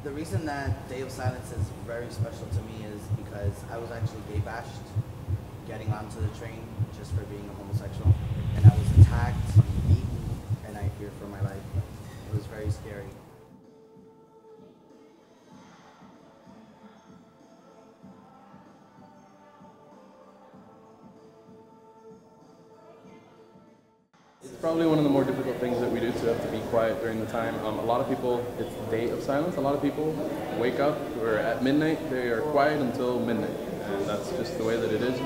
The reason that Day of Silence is very special to me is because I was actually gay bashed getting onto the train just for being a homosexual. And I was attacked, beaten, and I feared for my life. It was very scary. It's probably one of the more difficult things that we do to have to be quiet during the time. A lot of people, it's the day of silence. A lot of people wake up or at midnight, they are quiet until midnight. And that's just the way that it is.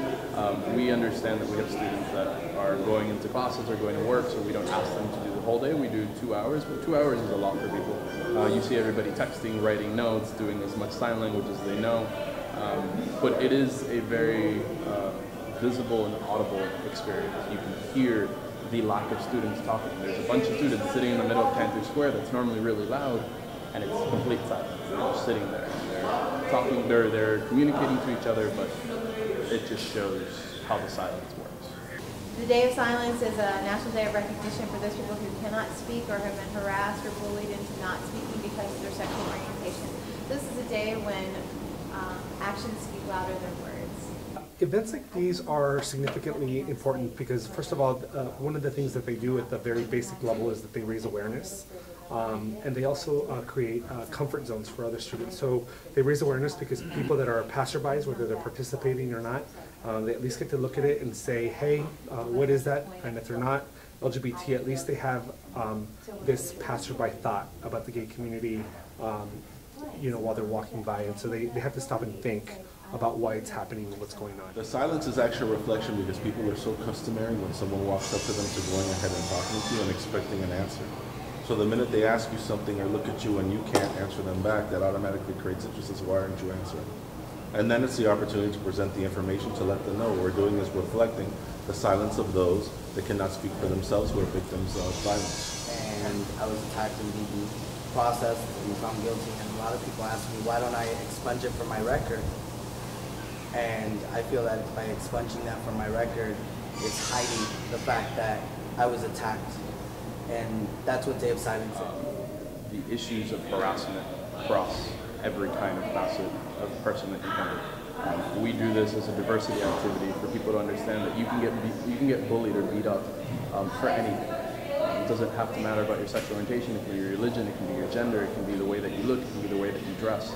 We understand that we have students that are going into classes or going to work, so we don't ask them to do the whole day. We do 2 hours, but 2 hours is a lot for people. You see everybody texting, writing notes, doing as much sign language as they know. But it is a very visible and audible experience. You can hear the lack of students talking. There's a bunch of students sitting in the middle of Cantor Square that's normally really loud, and it's complete silence. They're just sitting there. They're talking, they're communicating to each other, but it just shows how the silence works. The Day of Silence is a national day of recognition for those people who cannot speak or have been harassed or bullied into not speaking because of their sexual orientation. This is a day when actions speak louder than words. Events like these are significantly important because, first of all, one of the things that they do at the very basic level is that they raise awareness. And they also create comfort zones for other students. So they raise awareness because people that are passerbys, whether they're participating or not, they at least get to look at it and say, hey, what is that? And if they're not LGBT, at least they have this passerby thought about the gay community while they're walking by. And so they have to stop and think about why it's happening and what's going on. The silence is actually a reflection because people are so customary when someone walks up to them to going ahead and talking to you and expecting an answer. So the minute they ask you something or look at you and you can't answer them back, that automatically creates interest as why aren't you answering? And then it's the opportunity to present the information to let them know what we're doing is reflecting the silence of those that cannot speak for themselves who are victims of violence. And I was attacked and beaten, processed, and found guilty. And a lot of people ask me, why don't I expunge it from my record? And I feel that by expunging that from my record, it's hiding the fact that I was attacked. And that's what Day of Silence is. The issues of harassment cross every kind of facet of person that you come with. We do this as a diversity activity for people to understand that you can get bullied or beat up for anything. It doesn't have to matter about your sexual orientation. It can be your religion, it can be your gender, it can be the way that you look, it can be the way that you dress.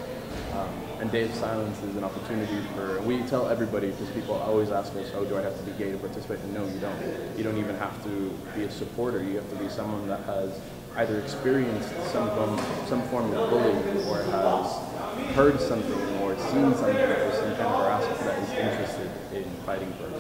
And Day of Silence is an opportunity for, we tell everybody, because people always ask us, oh, do I have to be gay to participate? And no, you don't. You don't even have to be a supporter. You have to be someone that has either experienced some form of bullying or has heard something or seen something or some kind of harassment that is interested in fighting for it.